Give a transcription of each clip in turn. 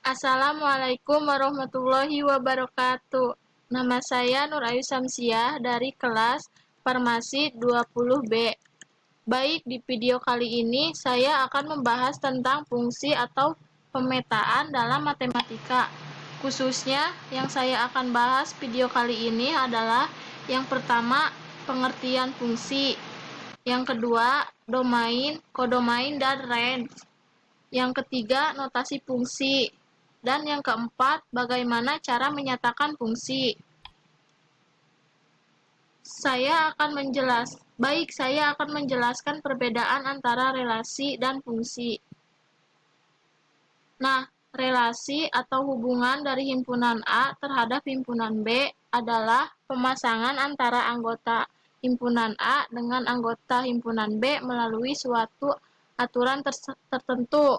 Assalamualaikum warahmatullahi wabarakatuh. Nama saya Nur Ayu Samsiah dari kelas Farmasi 20B. Baik, di video kali ini saya akan membahas tentang fungsi atau pemetaan dalam matematika. Khususnya yang saya akan bahas video kali ini adalah yang pertama, pengertian fungsi. Yang kedua, domain, kodomain, dan range. Yang ketiga, notasi fungsi. Dan yang keempat, bagaimana cara menyatakan fungsi. Saya akan menjelaskan perbedaan antara relasi dan fungsi. Nah, relasi atau hubungan dari himpunan A terhadap himpunan B adalah pemasangan antara anggota himpunan A dengan anggota himpunan B melalui suatu aturan tertentu.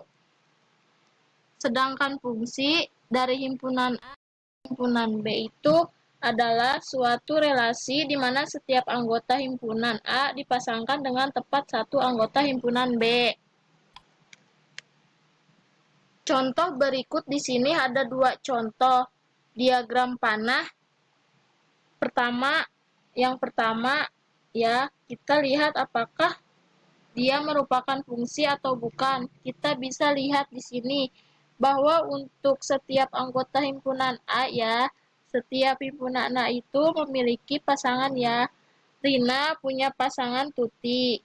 Sedangkan fungsi dari himpunan A dan himpunan B itu adalah suatu relasi di mana setiap anggota himpunan A dipasangkan dengan tepat satu anggota himpunan B. Contoh berikut di sini ada dua contoh diagram panah. Yang pertama ya, kita lihat apakah dia merupakan fungsi atau bukan. Kita bisa lihat di sini bahwa untuk setiap anggota himpunan A ya, setiap himpunan A itu memiliki pasangan ya. Rina punya pasangan Tuti.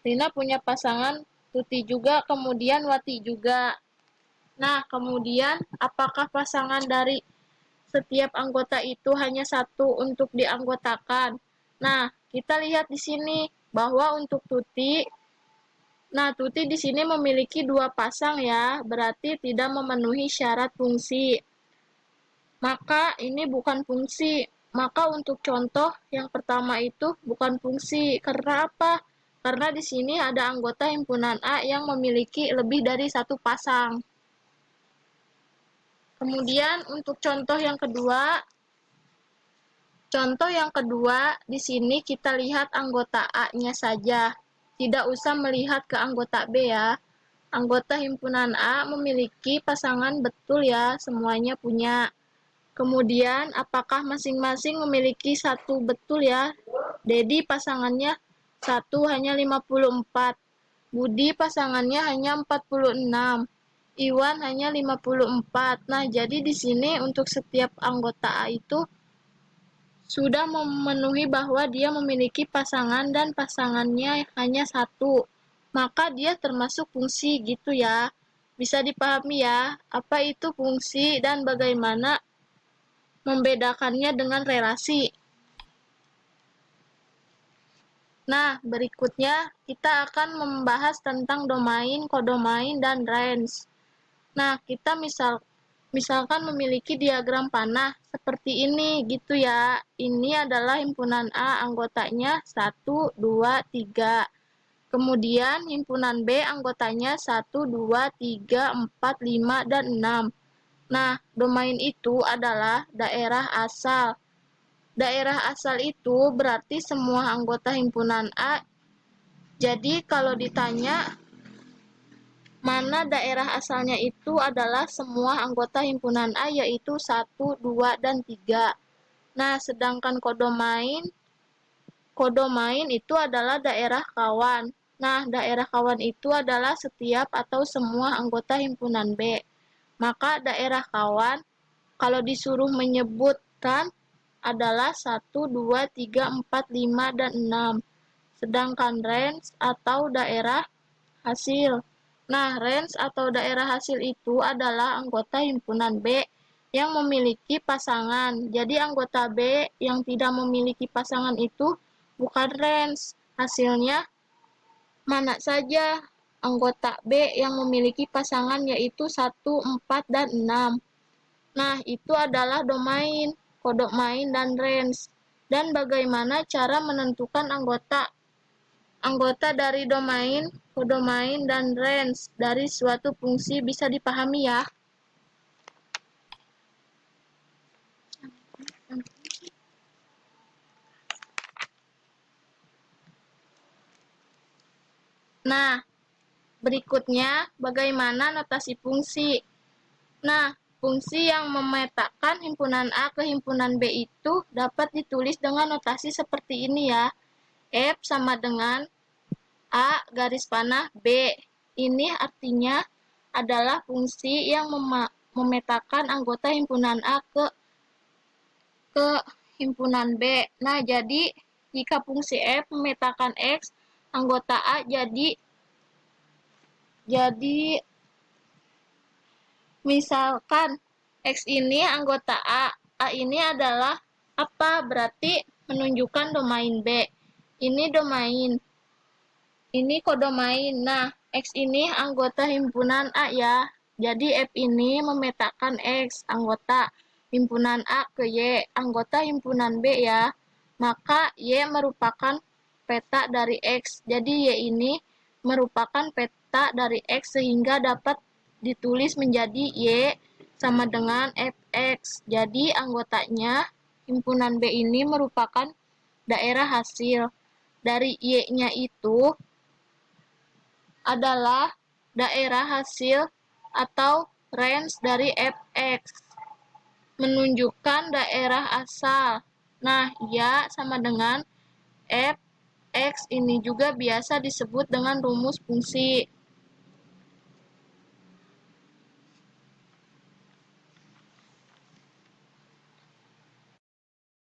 Rina punya pasangan Tuti juga, kemudian Wati juga. Nah, kemudian apakah pasangan dari setiap anggota itu hanya satu untuk dianggotakan? Nah, kita lihat di sini bahwa untuk Tuti, Tuti di sini memiliki dua pasang ya, berarti tidak memenuhi syarat fungsi. Maka ini bukan fungsi. Maka untuk contoh yang pertama itu bukan fungsi. Karena apa? Karena di sini ada anggota himpunan A yang memiliki lebih dari satu pasang. Kemudian untuk contoh yang kedua, di sini kita lihat anggota A-nya saja. Tidak usah melihat ke anggota B ya. Anggota himpunan A memiliki pasangan betul ya, semuanya punya. Kemudian, apakah masing-masing memiliki satu betul ya? Dedi pasangannya satu hanya 54. Budi pasangannya hanya 46. Iwan hanya 54. Nah, jadi di sini untuk setiap anggota A itu sudah memenuhi bahwa dia memiliki pasangan dan pasangannya hanya satu. Maka dia termasuk fungsi gitu ya. Bisa dipahami ya, apa itu fungsi dan bagaimana membedakannya dengan relasi. Nah, berikutnya kita akan membahas tentang domain, kodomain, dan range. Nah, kita misalkan memiliki diagram panah seperti ini gitu ya. Ini adalah himpunan A, anggotanya 1, 2, 3. Kemudian himpunan B anggotanya 1, 2, 3, 4, 5, dan 6. Nah, domain itu adalah daerah asal. Daerah asal itu berarti semua anggota himpunan A. Jadi kalau ditanya mana daerah asalnya itu adalah semua anggota himpunan A yaitu 1, 2, dan 3. Nah, sedangkan kodomain itu adalah daerah kawan. Nah, daerah kawan itu adalah setiap atau semua anggota himpunan B. Maka daerah kawan kalau disuruh menyebutkan adalah 1, 2, 3, 4, 5, dan 6. Sedangkan range atau daerah hasil. Nah, range atau daerah hasil itu adalah anggota himpunan B yang memiliki pasangan. Jadi anggota B yang tidak memiliki pasangan itu bukan range. Hasilnya mana saja anggota B yang memiliki pasangan yaitu 1, 4, dan 6. Nah, itu adalah domain, kodomain, dan range. Dan bagaimana cara menentukan anggota dari domain, kodomain, dan range dari suatu fungsi bisa dipahami ya. Nah, berikutnya bagaimana notasi fungsi. Nah, fungsi yang memetakan himpunan A ke himpunan B itu dapat ditulis dengan notasi seperti ini ya. F sama dengan A garis panah B. Ini artinya adalah fungsi yang memetakan anggota himpunan A ke himpunan B. Nah, jadi jika fungsi F memetakan X, anggota A jadi misalkan X ini anggota A, A ini adalah apa? Berarti menunjukkan domain B. Ini domain, ini kodomain. Nah, X ini anggota himpunan A ya. Jadi F ini memetakan X, anggota himpunan A ke Y, anggota himpunan B ya. Maka Y merupakan peta dari X. Jadi Y ini merupakan peta dari X sehingga dapat ditulis menjadi Y sama dengan Fx. Jadi anggotanya himpunan B ini merupakan daerah hasil. Dari Y-nya itu adalah daerah hasil atau range dari Fx, menunjukkan daerah asal. Nah, ya sama dengan Fx ini juga biasa disebut dengan rumus fungsi.